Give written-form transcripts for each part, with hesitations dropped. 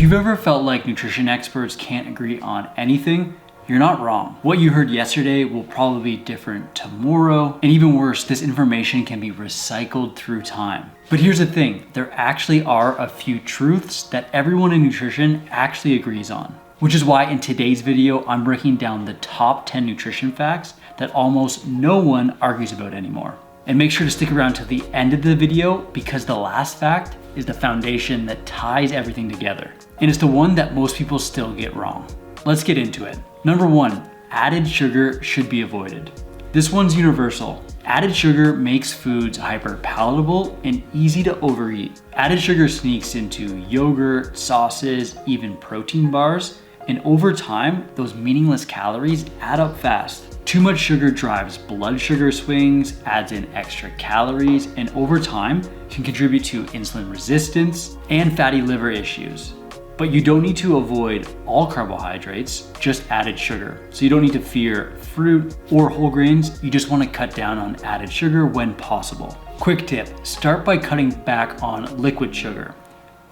If you've ever felt like nutrition experts can't agree on anything, you're not wrong. What you heard yesterday will probably be different tomorrow, and even worse, this information can be recycled through time. But here's the thing, there actually are a few truths that everyone in nutrition actually agrees on. Which is why in today's video, I'm breaking down the top 10 nutrition facts that almost no one argues about anymore. And make sure to stick around to the end of the video because the last fact is the foundation that ties everything together. And it's the one that most people still get wrong. Let's get into it. Number 1, added sugar should be avoided. This one's universal. Added sugar makes foods hyper palatable and easy to overeat. Added sugar sneaks into yogurt, sauces, even protein bars, and over time, those meaningless calories add up fast. Too much sugar drives blood sugar swings, adds in extra calories, and over time can contribute to insulin resistance and fatty liver issues. But you don't need to avoid all carbohydrates, just added sugar. So you don't need to fear fruit or whole grains, you just want to cut down on added sugar when possible. Quick tip, start by cutting back on liquid sugar.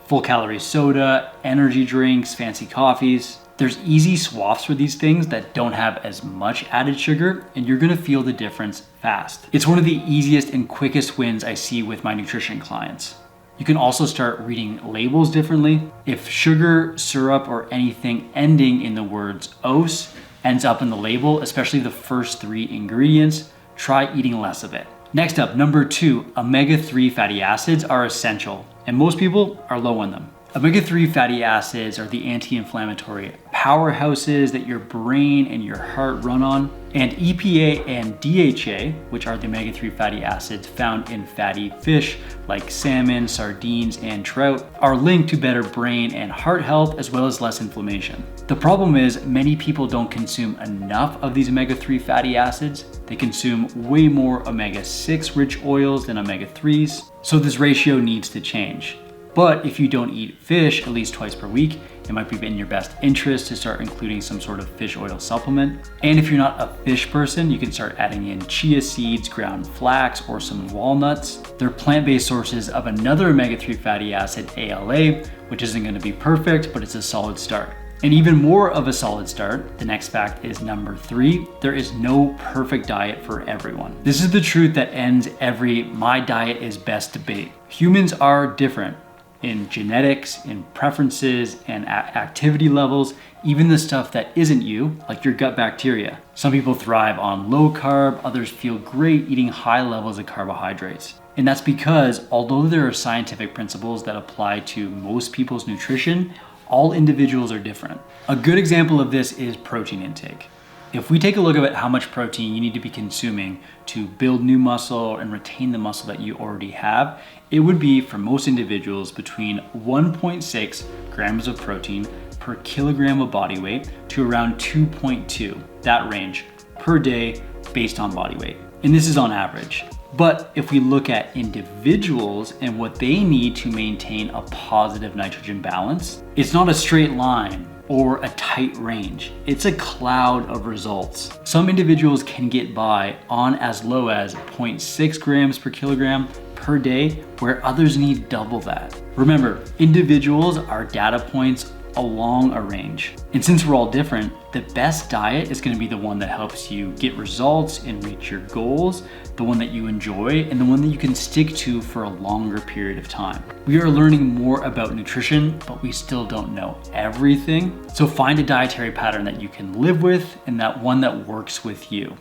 Full calorie soda, energy drinks, fancy coffees. There's easy swaps for these things that don't have as much added sugar, and you're gonna feel the difference fast. It's one of the easiest and quickest wins I see with my nutrition clients. You can also start reading labels differently. If sugar, syrup, or anything ending in the words "ose" ends up in the label, especially the first 3 ingredients, try eating less of it. Next up, number 2, omega-3 fatty acids are essential, and most people are low on them. Omega-3 fatty acids are the anti-inflammatory powerhouses that your brain and your heart run on. And EPA and DHA, which are the omega-3 fatty acids found in fatty fish like salmon, sardines, and trout, are linked to better brain and heart health as well as less inflammation. The problem is many people don't consume enough of these omega-3 fatty acids. They consume way more omega-6 rich oils than omega-3s. So this ratio needs to change. But if you don't eat fish at least twice per week, it might be in your best interest to start including some sort of fish oil supplement. And if you're not a fish person, you can start adding in chia seeds, ground flax, or some walnuts. They're plant-based sources of another omega-3 fatty acid, ALA, which isn't gonna be perfect, but it's a solid start. And even more of a solid start, the next fact is number 3, there is no perfect diet for everyone. This is the truth that ends every "my diet is best" debate. Humans are different. In genetics, in preferences, and activity levels, even the stuff that isn't you, like your gut bacteria. Some people thrive on low carb, others feel great eating high levels of carbohydrates. And that's because although there are scientific principles that apply to most people's nutrition, all individuals are different. A good example of this is protein intake. If we take a look at how much protein you need to be consuming to build new muscle and retain the muscle that you already have, it would be for most individuals between 1.6 grams of protein per kilogram of body weight to around 2.2, that range, per day based on body weight. And this is on average. But if we look at individuals and what they need to maintain a positive nitrogen balance, it's not a straight line or a tight range. It's a cloud of results. Some individuals can get by on as low as 0.6 grams per kilogram per day, where others need double that. Remember, individuals are data points along a range. And since we're all different, the best diet is gonna be the one that helps you get results and reach your goals, the one that you enjoy, and the one that you can stick to for a longer period of time. We are learning more about nutrition, but we still don't know everything. So find a dietary pattern that you can live with and that one that works with you.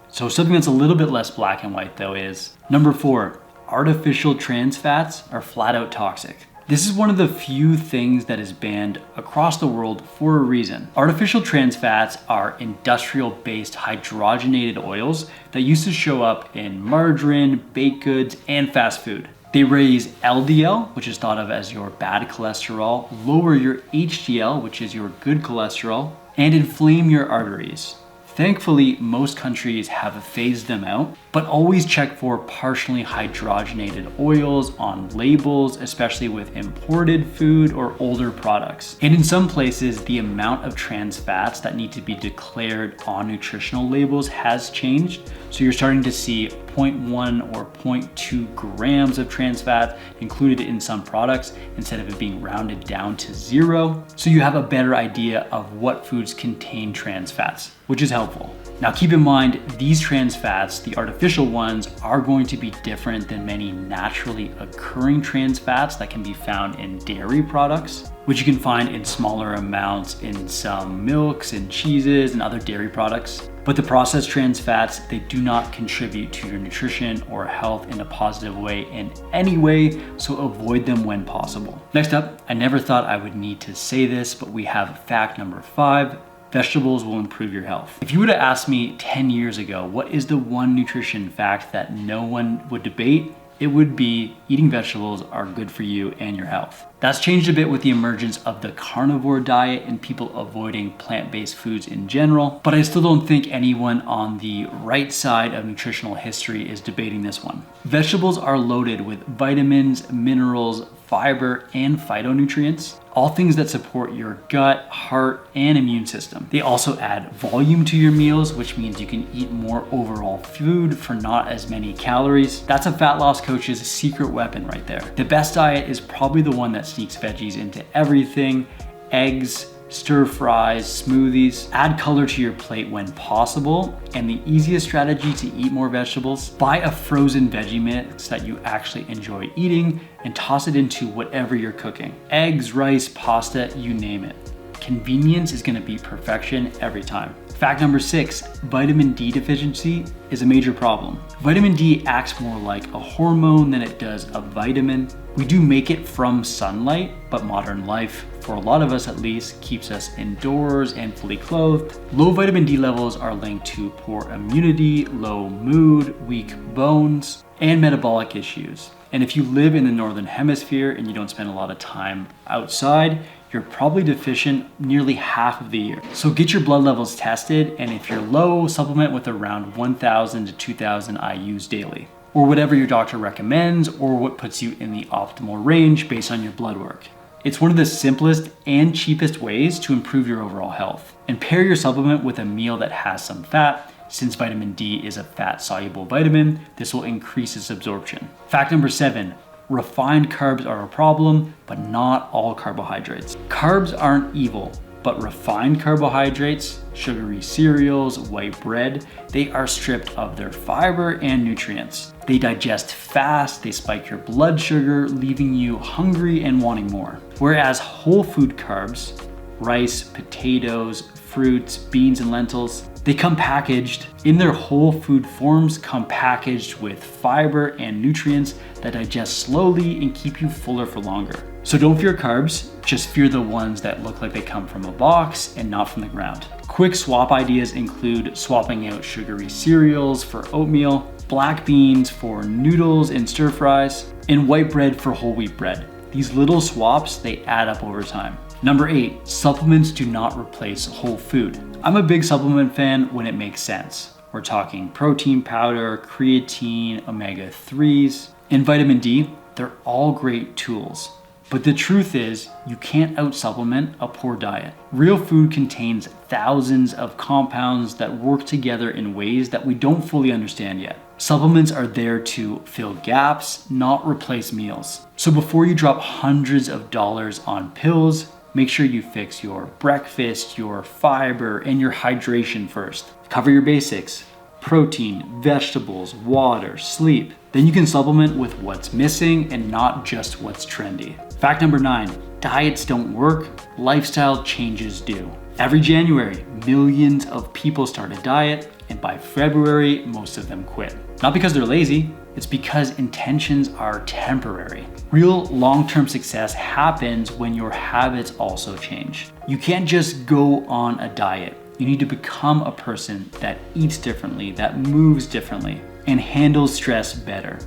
So something that's a little bit less black and white though is number 4, artificial trans fats are flat out toxic. This is one of the few things that is banned across the world for a reason. Artificial trans fats are industrial-based hydrogenated oils that used to show up in margarine, baked goods, and fast food. They raise LDL, which is thought of as your bad cholesterol, lower your HDL, which is your good cholesterol, and inflame your arteries. Thankfully, most countries have phased them out, but always check for partially hydrogenated oils on labels, especially with imported food or older products. And in some places, the amount of trans fats that need to be declared on nutritional labels has changed. So you're starting to see 0.1 or 0.2 grams of trans fat included in some products instead of it being rounded down to 0. So you have a better idea of what foods contain trans fats, which is helpful. Now keep in mind, these trans fats, the artificial ones, are going to be different than many naturally occurring trans fats that can be found in dairy products, which you can find in smaller amounts in some milks and cheeses and other dairy products. But the processed trans fats, they do not contribute to your nutrition or health in a positive way in any way, so avoid them when possible. Next up, I never thought I would need to say this, but we have fact number 5. Vegetables will improve your health. If you would have asked me 10 years ago, what is the one nutrition fact that no one would debate? It would be eating vegetables are good for you and your health. That's changed a bit with the emergence of the carnivore diet and people avoiding plant-based foods in general, but I still don't think anyone on the right side of nutritional history is debating this one. Vegetables are loaded with vitamins, minerals, fiber, and phytonutrients, all things that support your gut, heart, and immune system. They also add volume to your meals, which means you can eat more overall food for not as many calories. That's a fat loss coach's secret weapon right there. The best diet is probably the one that sneaks veggies into everything: eggs, stir fries, smoothies. Add color to your plate when possible. And the easiest strategy to eat more vegetables, buy a frozen veggie mix that you actually enjoy eating and toss it into whatever you're cooking. Eggs, rice, pasta, you name it. Convenience is gonna beat perfection every time. Fact number 6, vitamin D deficiency is a major problem. Vitamin D acts more like a hormone than it does a vitamin. We do make it from sunlight, but modern life, for a lot of us at least, keeps us indoors and fully clothed. Low vitamin D levels are linked to poor immunity, low mood, weak bones, and metabolic issues. And if you live in the Northern Hemisphere and you don't spend a lot of time outside, you're probably deficient nearly half of the year. So get your blood levels tested, and if you're low, supplement with around 1,000 to 2,000 IUs daily, or whatever your doctor recommends, or what puts you in the optimal range based on your blood work. It's one of the simplest and cheapest ways to improve your overall health. And pair your supplement with a meal that has some fat. Since vitamin D is a fat-soluble vitamin, this will increase its absorption. Fact number 7, refined carbs are a problem, but not all carbohydrates. Carbs aren't evil, but refined carbohydrates, sugary cereals, white bread, they are stripped of their fiber and nutrients. They digest fast, they spike your blood sugar, leaving you hungry and wanting more. Whereas whole food carbs, rice, potatoes, fruits, beans, and lentils, they come packaged in their whole food forms, come packaged with fiber and nutrients that digest slowly and keep you fuller for longer. So don't fear carbs, just fear the ones that look like they come from a box and not from the ground. Quick swap ideas include swapping out sugary cereals for oatmeal, black beans for noodles and stir fries, and white bread for whole wheat bread. These little swaps, they add up over time. Number 8, supplements do not replace whole food. I'm a big supplement fan when it makes sense. We're talking protein powder, creatine, omega-3s, and vitamin D. They're all great tools. But the truth is, you can't out-supplement a poor diet. Real food contains thousands of compounds that work together in ways that we don't fully understand yet. Supplements are there to fill gaps, not replace meals. So before you drop hundreds of dollars on pills, make sure you fix your breakfast, your fiber, and your hydration first. Cover your basics: protein, vegetables, water, sleep. Then you can supplement with what's missing and not just what's trendy. Fact number 9, diets don't work, lifestyle changes do. Every January, millions of people start a diet, and by February, most of them quit. Not because they're lazy, it's because intentions are temporary. Real long-term success happens when your habits also change. You can't just go on a diet. You need to become a person that eats differently, that moves differently, and handles stress better.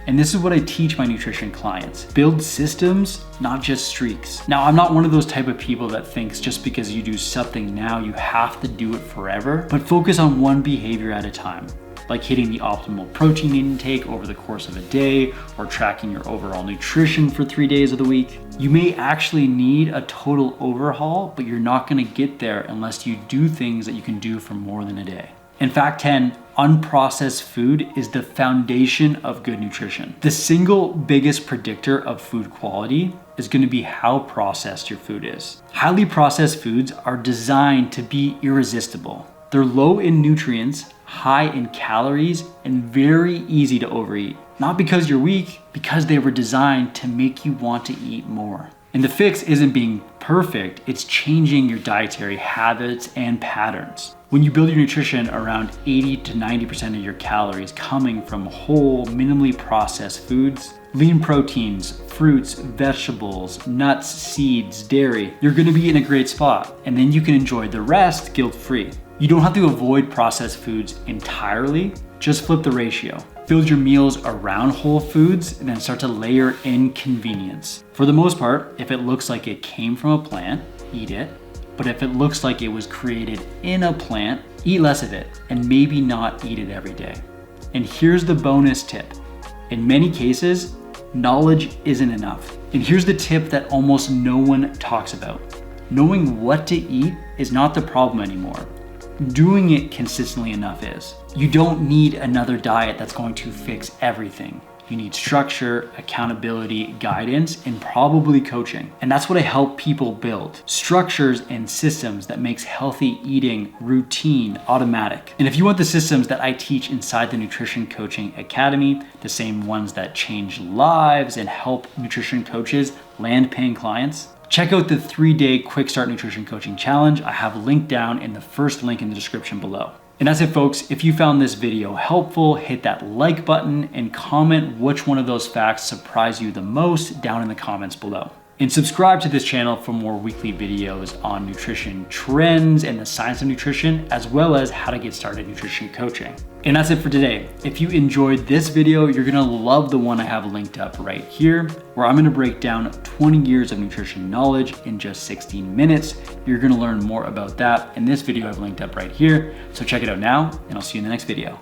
And this is what I teach my nutrition clients. Build systems, not just streaks. Now, I'm not one of those type of people that thinks just because you do something now, you have to do it forever, but focus on one behavior at a time, like hitting the optimal protein intake over the course of a day, or tracking your overall nutrition for 3 days of the week. You may actually need a total overhaul, but you're not gonna get there unless you do things that you can do for more than a day. In fact 10, unprocessed food is the foundation of good nutrition. The single biggest predictor of food quality is going to be how processed your food is. Highly processed foods are designed to be irresistible. They're low in nutrients, high in calories, and very easy to overeat. Not because you're weak, because they were designed to make you want to eat more. And the fix isn't being perfect, it's changing your dietary habits and patterns. When you build your nutrition around 80 to 90% of your calories coming from whole, minimally processed foods, lean proteins, fruits, vegetables, nuts, seeds, dairy, you're gonna be in a great spot. And then you can enjoy the rest guilt-free. You don't have to avoid processed foods entirely, just flip the ratio. Build your meals around whole foods and then start to layer in convenience. For the most part, if it looks like it came from a plant, eat it. But if it looks like it was created in a plant, eat less of it and maybe not eat it every day. And here's the bonus tip. In many cases, knowledge isn't enough. And here's the tip that almost no one talks about. Knowing what to eat is not the problem anymore. Doing it consistently enough is. You don't need another diet that's going to fix everything. You need structure, accountability, guidance, and probably coaching. And that's what I help people build. Structures and systems that makes healthy eating routine, automatic. And if you want the systems that I teach inside the Nutrition Coaching Academy, the same ones that change lives and help nutrition coaches land paying clients, check out the 3-day Quick Start Nutrition Coaching Challenge. I have linked down in the first link in the description below. And that's it, folks. If you found this video helpful, hit that like button and comment which one of those facts surprised you the most down in the comments below. And subscribe to this channel for more weekly videos on nutrition trends and the science of nutrition, as well as how to get started nutrition coaching. And that's it for today. If you enjoyed this video, you're gonna love the one I have linked up right here, where I'm gonna break down 20 years of nutrition knowledge in just 16 minutes. You're gonna learn more about that in this video I've linked up right here. So check it out now, and I'll see you in the next video.